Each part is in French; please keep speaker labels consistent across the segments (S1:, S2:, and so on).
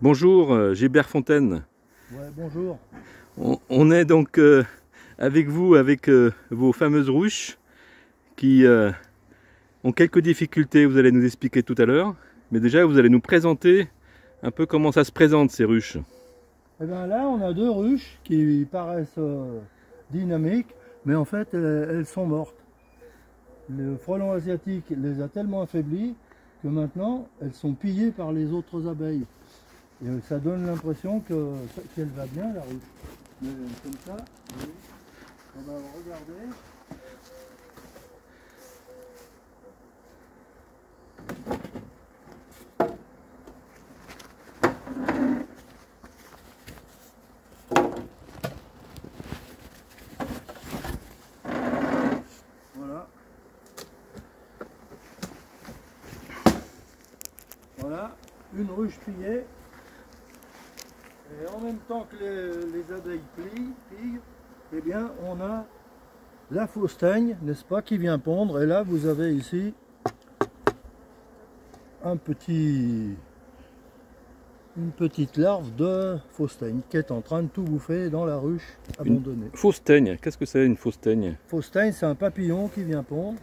S1: Bonjour Gilbert Fontaine.
S2: Ouais, bonjour.
S1: On est donc avec vous, avec vos fameuses ruches qui ont quelques difficultés, vous allez nous expliquer tout à l'heure. Mais déjà, vous allez nous présenter un peu comment ça se présente ces ruches.
S2: Et bien là, on a deux ruches qui paraissent dynamiques, mais en fait, elles sont mortes. Le frelon asiatique les a tellement affaiblies que maintenant, elles sont pillées par les autres abeilles. Et ça donne l'impression qu'elle va bien, la ruche. Mais comme ça, on va regarder. Voilà. Voilà, une ruche pillée. Et en même temps que les abeilles pillent, eh bien on a la fausse teigne, n'est-ce pas, qui vient pondre. Et là vous avez ici une petite larve de fausse teigne qui est en train de tout bouffer dans la ruche abandonnée.
S1: Une fausse teigne, qu'est-ce que c'est une fausse teigne?
S2: Fausse teigne, c'est un papillon qui vient pondre.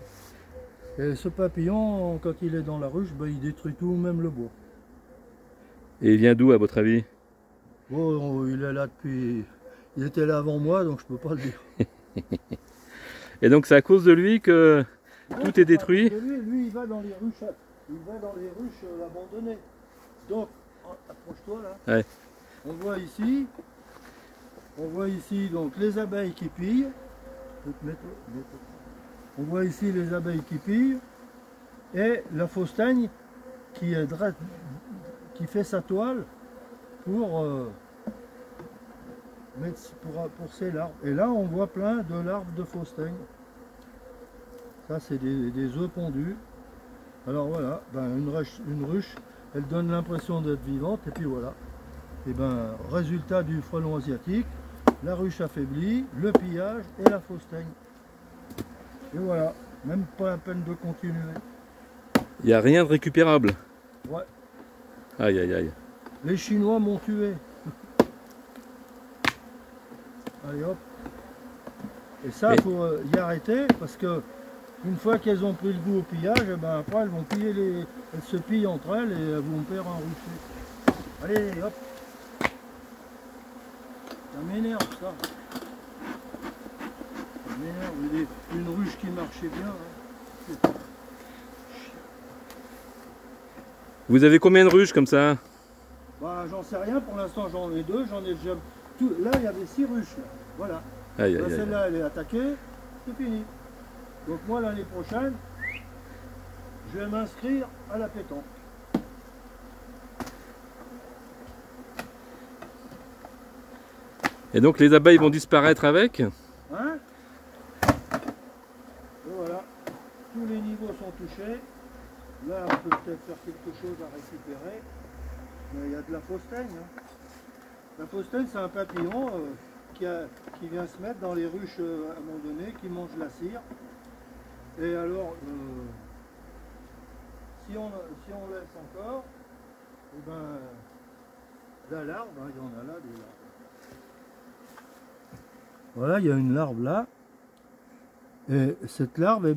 S2: Et ce papillon, quand il est dans la ruche, ben, il détruit tout, même le bois.
S1: Et il vient d'où à votre avis?
S2: Oh, il est là depuis... Il était là avant moi, donc je peux pas le dire.
S1: Et donc c'est à cause de lui que tout est détruit?
S2: Lui, il va dans les ruches, abandonnées. Donc, approche-toi là.
S1: Ouais.
S2: On voit ici donc les abeilles qui pillent. On voit ici les abeilles qui pillent et la fausse teigne qui fait sa toile pour ses larves. Et là, on voit plein de larves de fausse teigne. Ça, c'est des œufs pondus. Alors voilà, ben, une ruche, elle donne l'impression d'être vivante. Et puis voilà. Et ben, résultat du frelon asiatique, la ruche affaiblie, le pillage et la fausse teigne. Et voilà, même pas la peine de continuer.
S1: Il n'y a rien de récupérable?
S2: Ouais.
S1: Aïe aïe aïe.
S2: Les Chinois m'ont tué. Allez hop. Et ça, il faut y arrêter parce que une fois qu'elles ont pris le goût au pillage, et ben après elles vont piller elles se pillent entre elles et elles vont perdre un rucher. Allez hop. Ça m'énerve ça. Ça m'énerve. Une ruche qui marchait bien. Hein.
S1: Vous avez combien de ruches comme ça?
S2: Bah, j'en sais rien, pour l'instant j'en ai deux, j'en ai déjà... Là il y avait 6 ruches, là. Voilà. Celle-là elle est attaquée, c'est fini. Donc moi l'année prochaine, je vais m'inscrire à la pétanque.
S1: Et donc les abeilles vont disparaître avec?
S2: Hein? Et voilà, tous les niveaux sont touchés. Là on peut peut-être faire quelque chose à récupérer. Mais il y a de la fausse teigne. Hein. La fausse teigne, c'est un papillon qui vient se mettre dans les ruches abandonnées, qui mange la cire. Et alors, si on laisse encore, et ben, la larve, hein, il y en a là des larves. Voilà, il y a une larve là. Et cette larve,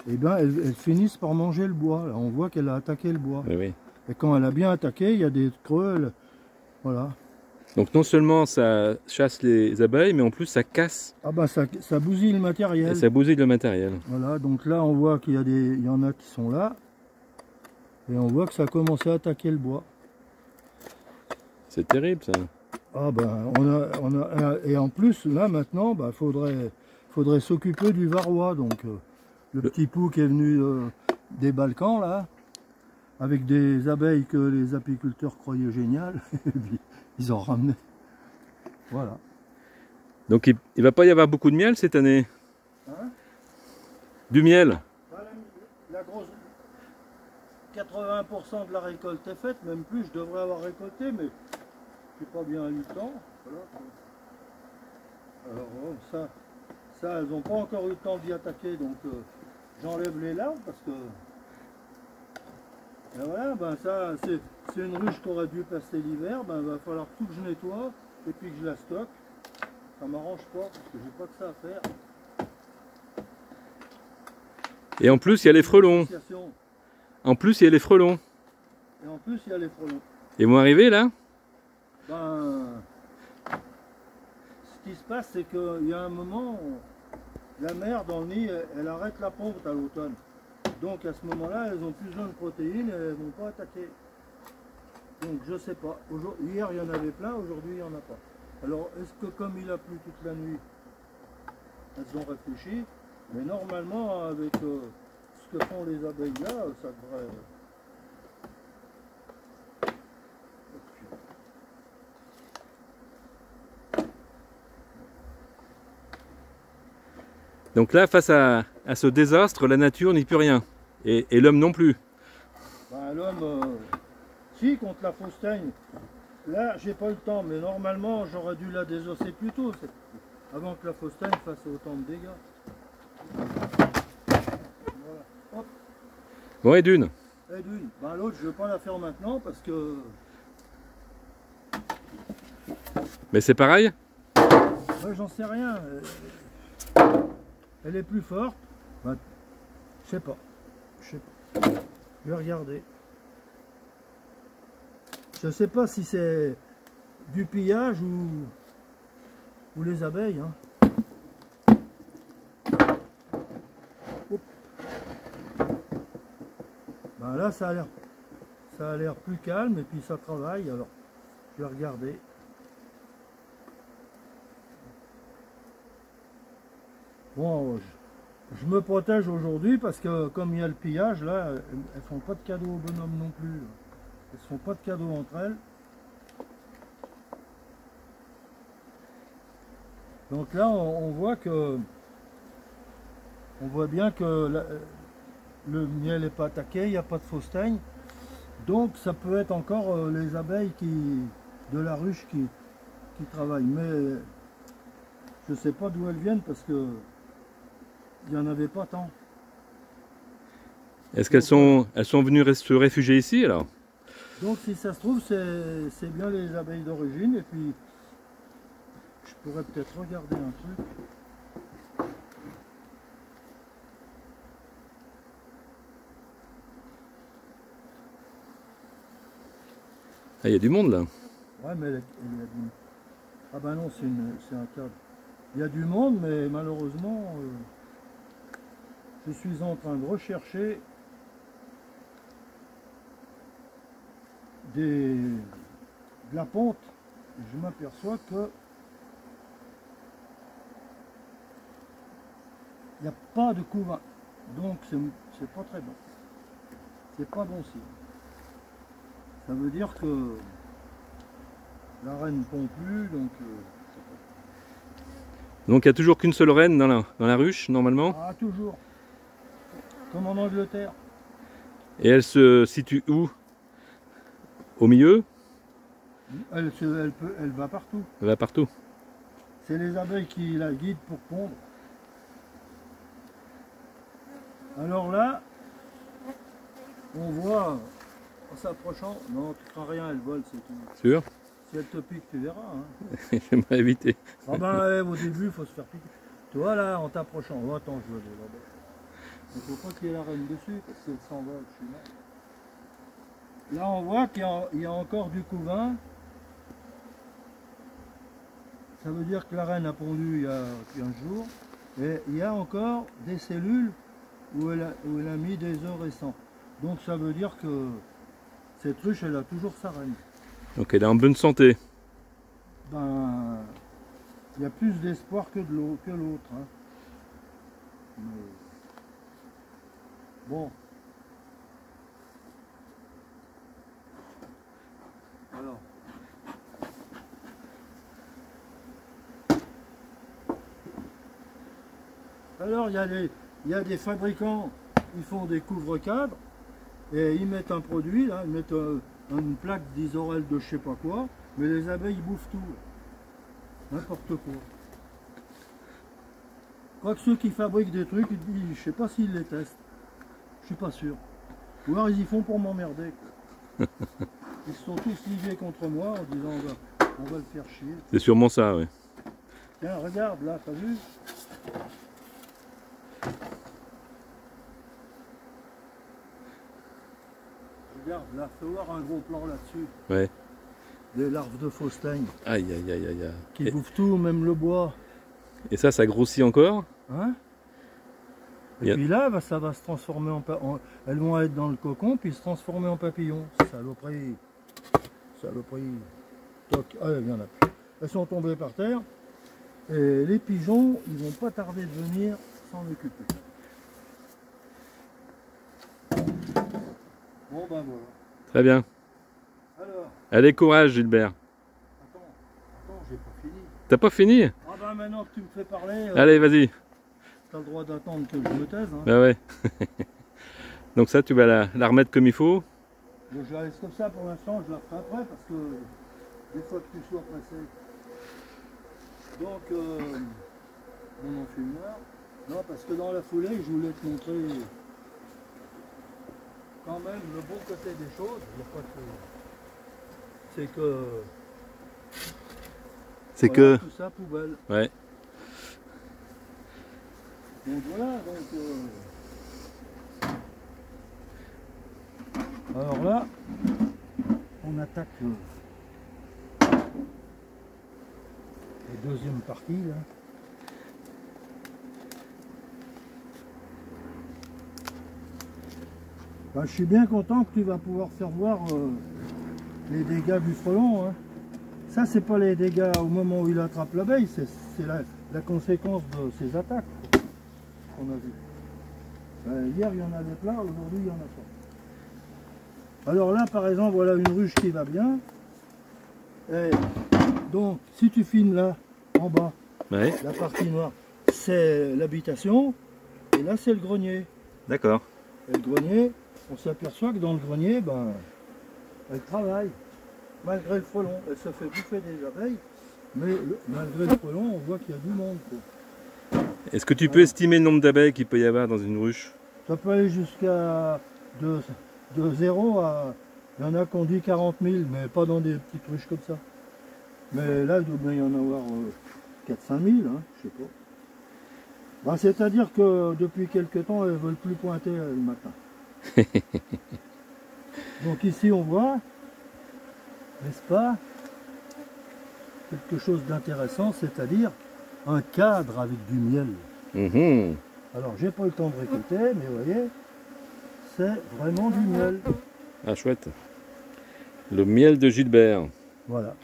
S2: eh ben, elle finit par manger le bois. Là, on voit qu'elle a attaqué le bois.
S1: Oui, oui.
S2: Et quand elle a bien attaqué, il y a des creux, voilà.
S1: Donc non seulement ça chasse les abeilles, mais en plus ça casse.
S2: Ah bah ça bousille le matériel.
S1: Et ça bousille le matériel.
S2: Voilà, donc là on voit qu'il y en a qui sont là. Et on voit que ça a commencé à attaquer le bois.
S1: C'est terrible ça.
S2: Ah ben et en plus là maintenant, bah, faudrait s'occuper du varroa. Donc le petit pou qui est venu des Balkans là, avec des abeilles que les apiculteurs croyaient géniales, ils ont ramené. Voilà.
S1: Donc il ne va pas y avoir beaucoup de miel cette année?
S2: Hein?
S1: Du miel?
S2: La grosse 80% de la récolte est faite, même plus, je devrais avoir récolté, mais j'ai pas bien eu le temps. Voilà. Alors ça, elles n'ont pas encore eu le temps d'y attaquer, donc j'enlève les larves parce que... Et voilà, ben ça, c'est une ruche qui aurait dû passer l'hiver, ben, il va falloir tout que je nettoie et puis que je la stocke. Ça m'arrange pas parce que j'ai pas que ça à faire.
S1: Et en plus, il y a les frelons. En plus, il y a les frelons.
S2: Et en plus, il y a les frelons.
S1: Ils vont arriver là?
S2: Ben, ce qui se passe, c'est qu'il y a un moment, la mère dans le nid, elle arrête la ponte à l'automne. Donc à ce moment-là, elles ont plus besoin de protéines et elles ne vont pas attaquer. Donc je sais pas. Hier, il y en avait plein, aujourd'hui, il n'y en a pas. Alors, est-ce que comme il a plu toute la nuit, elles ont réfléchi? Mais normalement, avec ce que font les abeilles là, ça devrait...
S1: Donc là, face à ce désastre, la nature n'y peut rien. Et l'homme non plus.
S2: Ben, l'homme, si, contre la fausse teigne. Là, j'ai pas le temps, mais normalement, j'aurais dû la désosser plus tôt, avant que la fausse teigne fasse autant de dégâts. Voilà. Hop.
S1: Bon, et d'une?
S2: Et d'une. Ben, l'autre, je ne veux pas la faire maintenant parce que...
S1: Mais c'est pareil?
S2: Ouais, j'en sais rien. Elle est plus forte. Ben, je sais pas. Je vais regarder. Je sais pas si c'est du pillage ou les abeilles. Hein. Ben là, ça a l'air plus calme et puis ça travaille. Alors, je vais regarder. Bon, je me protège aujourd'hui parce que comme il y a le pillage, là, elles font pas de cadeaux au bonhomme non plus. Elles ne font pas de cadeaux entre elles. Donc là, on voit que... On voit bien que le miel n'est pas attaqué, il n'y a pas de fausse teigne. Donc ça peut être encore les abeilles de la ruche qui travaillent. Mais je ne sais pas d'où elles viennent parce que il n'y en avait pas tant.
S1: Est-ce qu'elles sont venues se réfugier ici alors?
S2: Donc si ça se trouve, c'est bien les abeilles d'origine. Et puis, je pourrais peut-être regarder un truc.
S1: Ah, il y a du monde là.
S2: Ouais, mais il y a du... Ah ben non, c'est un cadre. Il y a du monde, mais malheureusement, je suis en train de rechercher de la ponte. Je m'aperçois que il n'y a pas de couvain. Donc c'est pas très bon. C'est pas bon signe. Ça veut dire que la reine ne pond plus, donc...
S1: Donc il n'y a toujours qu'une seule reine dans la ruche, normalement?
S2: Ah, toujours. Comme en Angleterre.
S1: Et elle se situe où? Au milieu?
S2: Elle va partout.
S1: Elle va partout.
S2: C'est les abeilles qui la guident pour pondre. Alors là, on voit, en s'approchant, non, tu crains rien, elle vole, c'est tout.
S1: Sûr?
S2: Si elle te pique, tu verras. Hein.
S1: J'aimerais éviter.
S2: Ah ben, au début, il faut se faire piquer. Tu vois là, en t'approchant, oh, attends, je veux aller là-bas. Il ne faut pas qu'il y ait la reine dessus, parce qu'elle s'envole, je suis là. Là, on voit qu'il y a encore du couvain. Ça veut dire que la reine a pondu il y a 15 jours. Et il y a encore des cellules où elle a mis des œufs récents. Donc ça veut dire que cette ruche, elle a toujours sa reine.
S1: Donc elle est en bonne santé.
S2: Ben, il y a plus d'espoir que l'autre. Hein. Mais... Bon. Alors. Alors il y a des fabricants, ils font des couvre-cadres et ils mettent un produit, là, ils mettent une plaque d'Isorel de je sais pas quoi, mais les abeilles bouffent tout. N'importe quoi. Quoique ceux qui fabriquent des trucs, je sais pas s'ils les testent. Je suis pas sûr. Ou alors ils y font pour m'emmerder. Ils se sont tous ligués contre moi en disant on va le faire chier.
S1: C'est sûrement ça, oui.
S2: Tiens, regarde là, t'as vu? Regarde là, fais voir un gros plan là-dessus.
S1: Ouais.
S2: Des larves de fausse teigne
S1: Aïe, aïe, aïe, aïe.
S2: qui bouffent tout, même le bois.
S1: Et ça grossit encore?
S2: Hein? Et
S1: Bien.
S2: puis là, bah, ça va se transformer elles vont être dans le cocon, puis se transformer en papillon. Saloperie. Saloperie. Toc. Ah, il y en a plus. Elles sont tombées par terre. Et les pigeons, ils vont pas tarder de venir s'en occuper. Bon ben voilà.
S1: Très bien.
S2: Alors,
S1: Allez, courage, Gilbert.
S2: attends, j'ai pas fini.
S1: T'as pas fini?
S2: Ah ben maintenant que tu me fais parler,
S1: Allez, vas-y.
S2: t'as le droit d'attendre que je me taise. Hein.
S1: Bah ouais. Donc ça, tu vas la remettre comme il faut.
S2: Donc, je la laisse comme ça pour l'instant, je la ferai après parce que des fois que tu sois pressé. Donc, mon enfumeur. Non, parce que dans la foulée, je voulais te montrer quand même le bon côté des choses. Il y a pas de... C'est que... voilà, tout ça, poubelle.
S1: Ouais.
S2: Donc voilà, donc... Alors là, on attaque la deuxième partie là. Ben, je suis bien content que tu vas pouvoir faire voir les dégâts du frelon. Hein. Ça, c'est pas les dégâts au moment où il attrape l'abeille, c'est la conséquence de ses attaques qu'on a vu. Hier, il y en avait plein, aujourd'hui, il y en a pas. Alors là, par exemple, voilà une ruche qui va bien. Et donc, si tu filmes là, en bas,
S1: Ouais.
S2: la partie noire, c'est l'habitation. Et là, c'est le grenier.
S1: D'accord.
S2: Et le grenier, on s'aperçoit que dans le grenier, ben, elle travaille. Malgré le frelon, elle se fait bouffer des abeilles. Mais malgré le frelon, on voit qu'il y a du monde.
S1: Est-ce que tu peux estimer le nombre d'abeilles qu'il peut y avoir dans une ruche?
S2: Ça peut aller jusqu'à de 0 à... Il y en a qui ont dit 40 000, mais pas dans des petites ruches comme ça. Mais là, il doit bien y en avoir 4 5 000, hein, je sais pas. Ben, c'est-à-dire que depuis quelques temps, elles ne veulent plus pointer le matin. Donc ici, on voit, n'est-ce pas, quelque chose d'intéressant, c'est-à-dire un cadre avec du miel.
S1: Mmh.
S2: Alors, j'ai pas le temps de récolter, mais vous voyez, c'est vraiment du miel.
S1: Ah, chouette. Le miel de Gilbert.
S2: Voilà.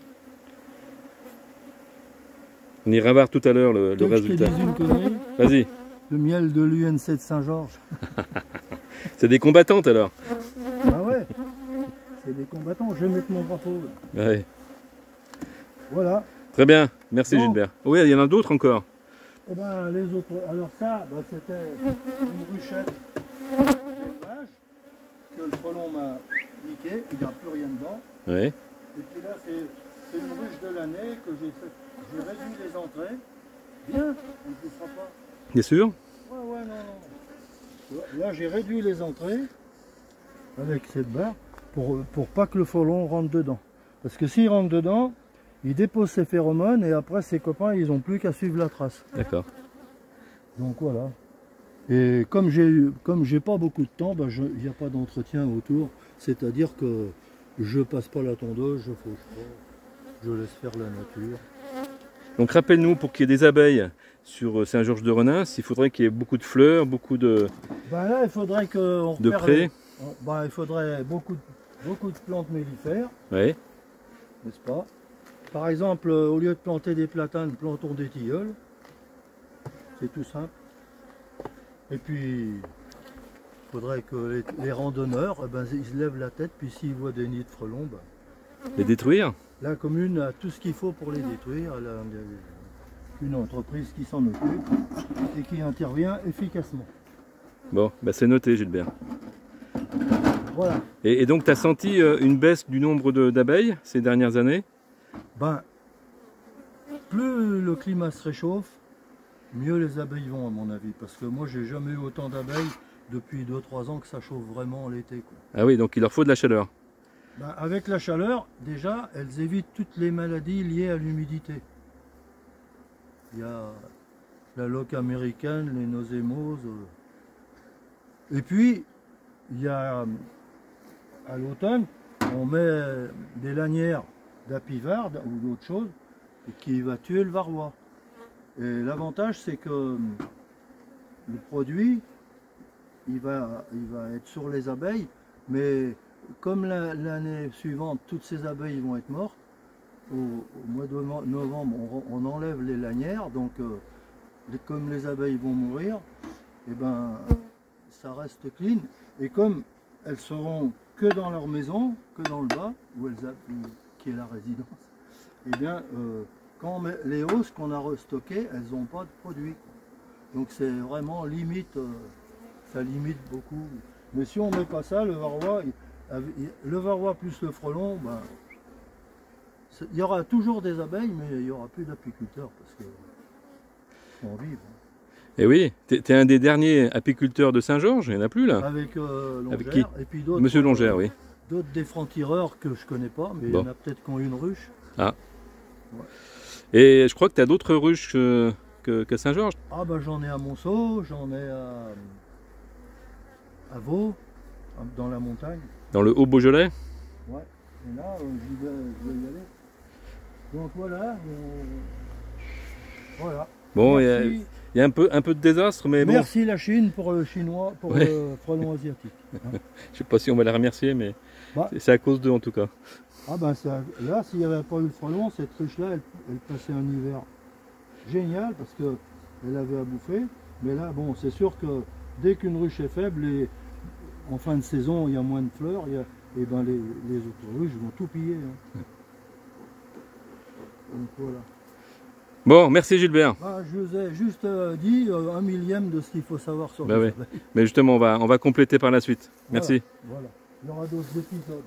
S1: On ira voir tout à l'heure le
S2: Donc,
S1: résultat.
S2: je te dis une connerie,
S1: Vas-y.
S2: le miel de l'UNC de Saint-Georges.
S1: C'est des combattantes alors?
S2: Ah ouais, c'est des combattants, je vais mettre mon drapeau.
S1: Ouais.
S2: Voilà.
S1: Très bien. Merci
S2: Bon.
S1: Gilbert. Oui, il y en a d'autres encore.
S2: Et ben les autres, alors ça, ben, c'était une ruchette d'élevage que le frelon m'a niqué, il n'y a plus rien dedans.
S1: Ouais.
S2: Et puis là, c'est une ruche de l'année que j'ai réduit les entrées. Bien, on ne poussera pas.
S1: Bien sûr.
S2: Ouais, non. Là, j'ai réduit les entrées avec cette barre pour pas que le frelon rentre dedans. Parce que s'il rentre dedans, il dépose ses phéromones et après ses copains, ils n'ont plus qu'à suivre la trace.
S1: D'accord.
S2: Donc voilà. Et comme j'ai pas beaucoup de temps, ben il n'y a pas d'entretien autour. C'est-à-dire que je passe pas la tondeuse, je fauche pas, je laisse faire la nature.
S1: Donc rappelle-nous, pour qu'il y ait des abeilles sur Saint-Georges-de-Renins, il faudrait qu'il y ait beaucoup de fleurs, beaucoup de
S2: Ben là, il faudrait qu'on
S1: de
S2: repère
S1: prés.
S2: ben, il faudrait beaucoup de plantes mellifères,
S1: Ouais.
S2: n'est-ce pas? Par exemple, au lieu de planter des platanes, plantons des tilleuls. C'est tout simple. Et puis, il faudrait que les randonneurs, eh ben, ils se lèvent la tête, puis s'ils voient des nids de frelons, ben,
S1: Les détruire?
S2: la commune a tout ce qu'il faut pour les détruire. Elle a une entreprise qui s'en occupe et qui intervient efficacement.
S1: Bon, bah c'est noté Gilbert.
S2: Voilà.
S1: Et donc tu as senti une baisse du nombre d'abeilles ces dernières années?
S2: Ben, plus le climat se réchauffe, mieux les abeilles vont à mon avis. Parce que moi, j'ai jamais eu autant d'abeilles depuis 2-3 ans que ça chauffe vraiment l'été.
S1: Ah oui, donc il leur faut de la chaleur.
S2: Ben, avec la chaleur, déjà, elles évitent toutes les maladies liées à l'humidité. Il y a la loque américaine, les nosémoses. Et puis, il y a à l'automne, on met des lanières d'apivarde ou d'autres choses qui va tuer le varroa. Et l'avantage, c'est que le produit, il va être sur les abeilles, mais comme l'année suivante, toutes ces abeilles vont être mortes, au mois de novembre, on enlève les lanières, donc comme les abeilles vont mourir, et ben, ça reste clean. Et comme elles seront que dans leur maison, que dans le bas, qui est la résidence, et bien, quand on met les hausses qu'on a restockées, elles n'ont pas de produit. Donc c'est vraiment limite, ça limite beaucoup. Mais si on ne met pas ça, le varroa plus le frelon, ben, il y aura toujours des abeilles, mais il n'y aura plus d'apiculteurs parce que faut en vivre.
S1: Et oui, tu es un des derniers apiculteurs de Saint-Georges, il n'y en a plus là.
S2: Avec Longère,
S1: avec qui?
S2: Et puis d'autres.
S1: Monsieur Longère, oui.
S2: D'autres des francs-tireurs que je connais pas, mais
S1: Bon.
S2: il y en a peut-être qui ont une ruche.
S1: Ah.
S2: Ouais.
S1: Et je crois que tu as d'autres ruches que Saint-Georges.
S2: Ah ben j'en ai à Monceau, j'en ai à Vaud, dans la montagne.
S1: Dans le Haut-Beaujolais.
S2: Ouais. Et là, je vais y aller. Donc voilà. Voilà.
S1: Bon,
S2: Merci.
S1: il y a un peu de désastre, mais bon.
S2: Merci la Chine pour le chinois, pour
S1: Ouais.
S2: le frelon asiatique.
S1: Je sais pas si on va les remercier, mais
S2: Bah.
S1: c'est à cause d'eux en tout cas.
S2: Ah ben ça, là, s'il n'y avait pas eu le frelon, cette ruche-là, elle passait un hiver génial parce qu'elle avait à bouffer. Mais là, bon, c'est sûr que dès qu'une ruche est faible, en fin de saison, il y a moins de fleurs, et ben les autres ruches vont tout piller. Hein. Donc voilà.
S1: Bon, merci Gilbert.
S2: Ah, je vous ai juste dit 1/1000 de ce qu'il faut savoir sur
S1: Bah
S2: les
S1: ouais.
S2: abeilles.
S1: Mais justement, on va compléter par la suite. Merci.
S2: Voilà. Il y aura d'autres épisodes.